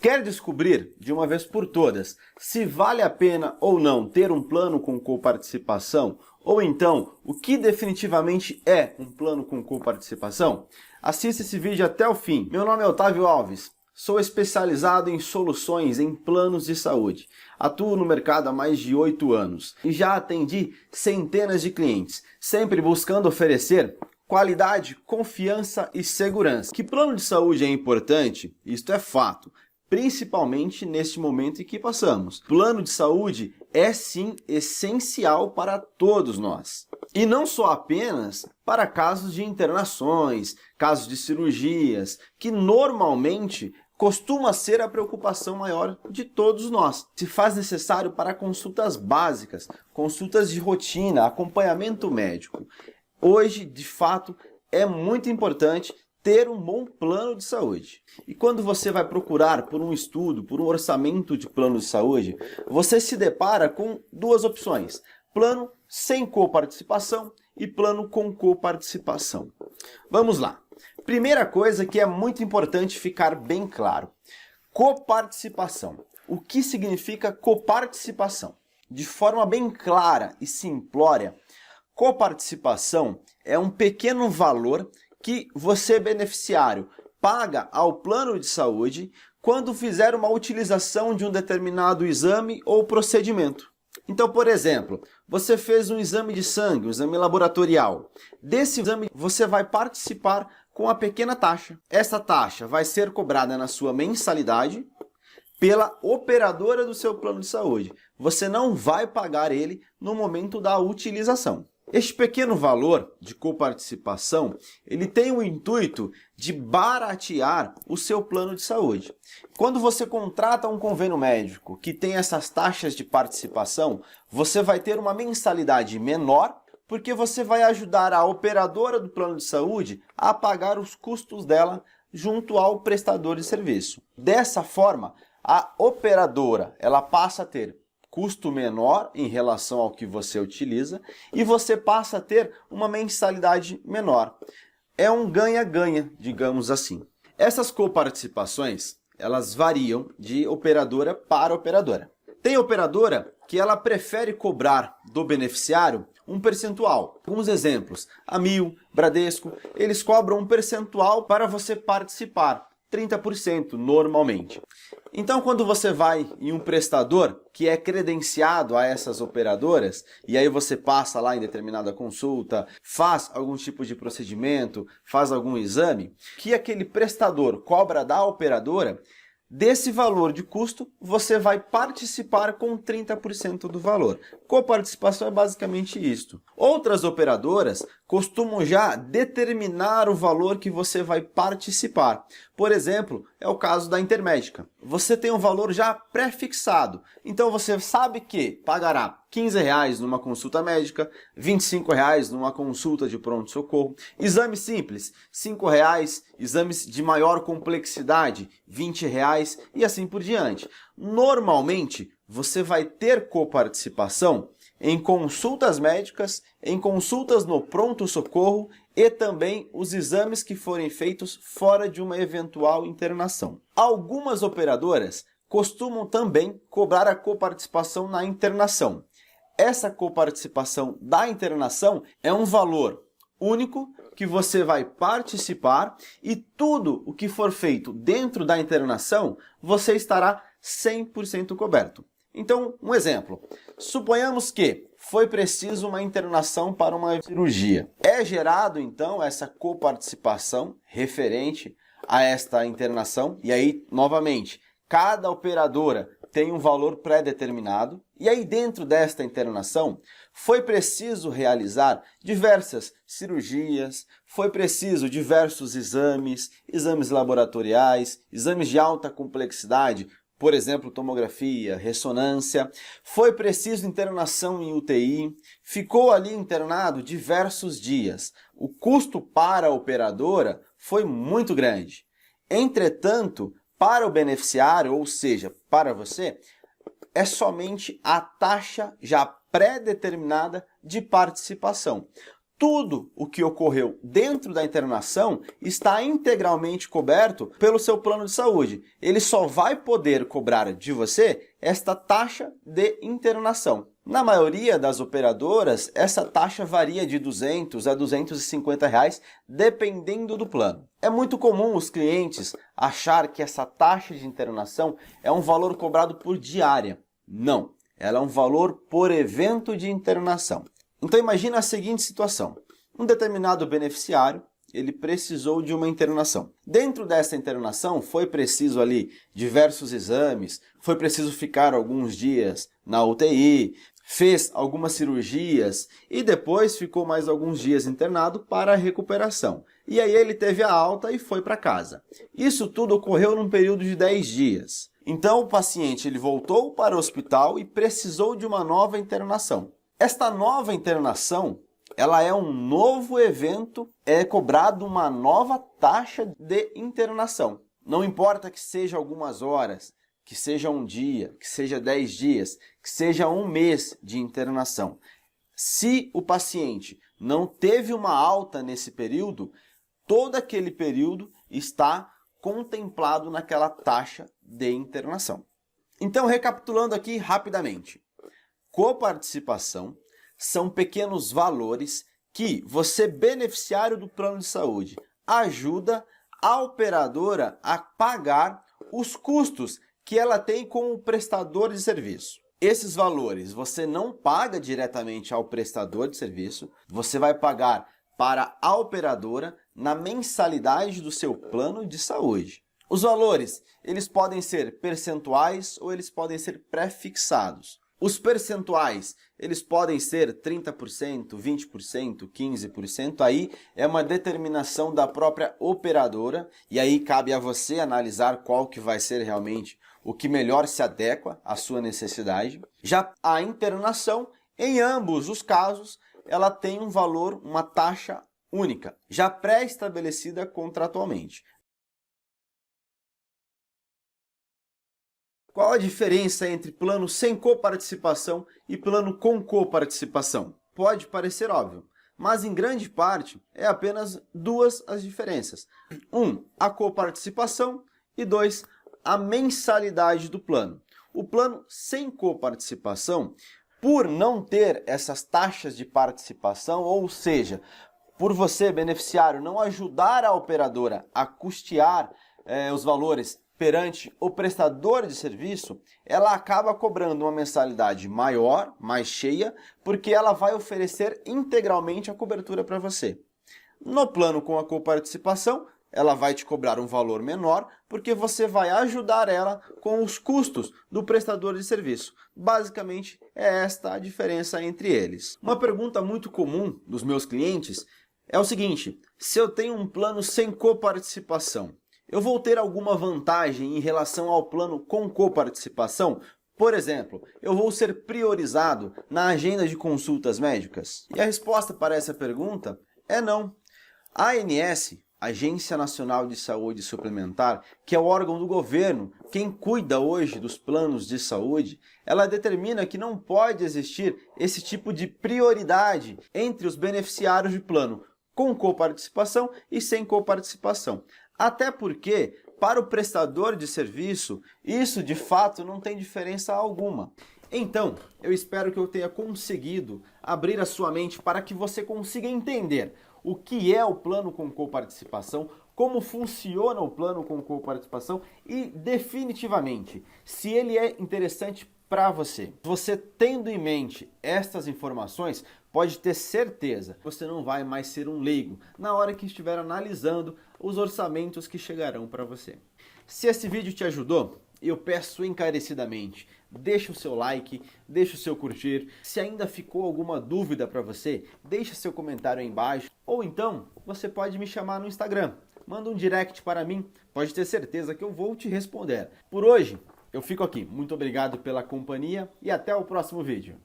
Quer descobrir, de uma vez por todas, se vale a pena ou não ter um plano com coparticipação? Ou então, o que definitivamente é um plano com coparticipação? Assista esse vídeo até o fim. Meu nome é Otávio Alves, sou especializado em soluções em planos de saúde. Atuo no mercado há mais de 8 anos e já atendi centenas de clientes, sempre buscando oferecer qualidade, confiança e segurança. Que plano de saúde é importante? Isto é fato. Principalmente neste momento em que passamos. Plano de saúde é sim essencial para todos nós. E não só apenas para casos de internações, casos de cirurgias, que normalmente costuma ser a preocupação maior de todos nós. Se faz necessário para consultas básicas, consultas de rotina, acompanhamento médico. Hoje, de fato, é muito importante ter um bom plano de saúde. E quando você vai procurar por um estudo, por um orçamento de plano de saúde, você se depara com duas opções: plano sem coparticipação e plano com coparticipação. Vamos lá. Primeira coisa que é muito importante ficar bem claro: coparticipação. O que significa coparticipação? De forma bem clara e simplória, coparticipação é um pequeno valor que você, beneficiário, paga ao plano de saúde quando fizer uma utilização de um determinado exame ou procedimento. Então, por exemplo, você fez um exame de sangue, um exame laboratorial. Desse exame, você vai participar com uma pequena taxa. Essa taxa vai ser cobrada na sua mensalidade pela operadora do seu plano de saúde. Você não vai pagar ele no momento da utilização. Este pequeno valor de coparticipação, ele tem o intuito de baratear o seu plano de saúde. Quando você contrata um convênio médico que tem essas taxas de participação, você vai ter uma mensalidade menor, porque você vai ajudar a operadora do plano de saúde a pagar os custos dela junto ao prestador de serviço. Dessa forma, a operadora ela passa a ter custo menor em relação ao que você utiliza e você passa a ter uma mensalidade menor. É um ganha-ganha, digamos assim. Essas coparticipações, elas variam de operadora para operadora. Tem operadora que ela prefere cobrar do beneficiário um percentual. Alguns exemplos: Amil, Bradesco, eles cobram um percentual para você participar. 30% normalmente. Então, quando você vai em um prestador que é credenciado a essas operadoras, e aí você passa lá em determinada consulta, faz algum tipo de procedimento, faz algum exame, que aquele prestador cobra da operadora, desse valor de custo, você vai participar com 30% do valor. Coparticipação é basicamente isto. Outras operadoras costumam já determinar o valor que você vai participar. Por exemplo, é o caso da Intermédica. Você tem um valor já pré-fixado. Então você sabe que pagará R$15 numa consulta médica, R$25 numa consulta de pronto-socorro. Exame simples, R$5. Exames de maior complexidade, R$20 e assim por diante. Normalmente, você vai ter coparticipação em consultas médicas, em consultas no pronto-socorro e também os exames que forem feitos fora de uma eventual internação. Algumas operadoras costumam também cobrar a coparticipação na internação. Essa coparticipação da internação é um valor único que você vai participar e tudo o que for feito dentro da internação, você estará 100% coberto. Então, um exemplo. Suponhamos que foi preciso uma internação para uma cirurgia. É gerado, então, essa coparticipação referente a esta internação. E aí, novamente, cada operadora tem um valor pré-determinado. E aí, dentro desta internação, foi preciso realizar diversas cirurgias, foi preciso diversos exames, exames laboratoriais, exames de alta complexidade, por exemplo, tomografia, ressonância. Foi preciso internação em UTI, ficou ali internado diversos dias. O custo para a operadora foi muito grande. Entretanto, para o beneficiário, ou seja, para você, é somente a taxa já pré-determinada de participação. tudo o que ocorreu dentro da internação está integralmente coberto pelo seu plano de saúde. Ele só vai poder cobrar de você esta taxa de internação. Na maioria das operadoras, essa taxa varia de R$ 200 a R$ 250, dependendo do plano. É muito comum os clientes achar que essa taxa de internação é um valor cobrado por diária. Não, ela é um valor por evento de internação. Então imagina a seguinte situação: um determinado beneficiário, ele precisou de uma internação. Dentro dessa internação foi preciso ali diversos exames, foi preciso ficar alguns dias na UTI, fez algumas cirurgias e depois ficou mais alguns dias internado para a recuperação. E aí ele teve a alta e foi para casa. Isso tudo ocorreu num período de 10 dias. Então o paciente ele voltou para o hospital e precisou de uma nova internação. Esta nova internação, ela é um novo evento, é cobrado uma nova taxa de internação. Não importa que seja algumas horas, que seja um dia, que seja 10 dias, que seja um mês de internação. Se o paciente não teve uma alta nesse período, todo aquele período está contemplado naquela taxa de internação. Então, recapitulando aqui rapidamente. Coparticipação são pequenos valores que você, beneficiário do plano de saúde, ajuda a operadora a pagar os custos que ela tem com o prestador de serviço. Esses valores você não paga diretamente ao prestador de serviço, você vai pagar para a operadora na mensalidade do seu plano de saúde. Os valores, eles podem ser percentuais ou eles podem ser pré-fixados. Os percentuais, eles podem ser 30%, 20%, 15%, aí é uma determinação da própria operadora e aí cabe a você analisar qual que vai ser realmente o que melhor se adequa à sua necessidade. Já a internação, em ambos os casos, ela tem um valor, uma taxa única, já pré-estabelecida contratualmente. Qual a diferença entre plano sem coparticipação e plano com coparticipação? Pode parecer óbvio, mas em grande parte é apenas duas as diferenças. 1, a coparticipação e 2, a mensalidade do plano. O plano sem coparticipação, por não ter essas taxas de participação, ou seja, por você, beneficiário, não ajudar a operadora a custear os valores perante o prestador de serviço, ela acaba cobrando uma mensalidade maior, mais cheia, porque ela vai oferecer integralmente a cobertura para você. No plano com a coparticipação, ela vai te cobrar um valor menor, porque você vai ajudar ela com os custos do prestador de serviço. Basicamente, é esta a diferença entre eles. Uma pergunta muito comum dos meus clientes é o seguinte: se eu tenho um plano sem coparticipação, eu vou ter alguma vantagem em relação ao plano com coparticipação? Por exemplo, eu vou ser priorizado na agenda de consultas médicas? E a resposta para essa pergunta é não. A ANS, Agência Nacional de Saúde Suplementar, que é o órgão do governo, quem cuida hoje dos planos de saúde, ela determina que não pode existir esse tipo de prioridade entre os beneficiários de plano com coparticipação e sem coparticipação. Até porque, para o prestador de serviço, isso de fato não tem diferença alguma. Então, eu espero que eu tenha conseguido abrir a sua mente para que você consiga entender o que é o plano com coparticipação, como funciona o plano com coparticipação e, definitivamente, se ele é interessante para você. Você tendo em mente estas informações, pode ter certeza que você não vai mais ser um leigo na hora que estiver analisando os orçamentos que chegarão para você. Se esse vídeo te ajudou, eu peço encarecidamente, deixa o seu like, deixa o seu curtir. Se ainda ficou alguma dúvida para você, deixa seu comentário aí embaixo. Ou então, você pode me chamar no Instagram. Manda um direct para mim, pode ter certeza que eu vou te responder. Por hoje, eu fico aqui. Muito obrigado pela companhia e até o próximo vídeo.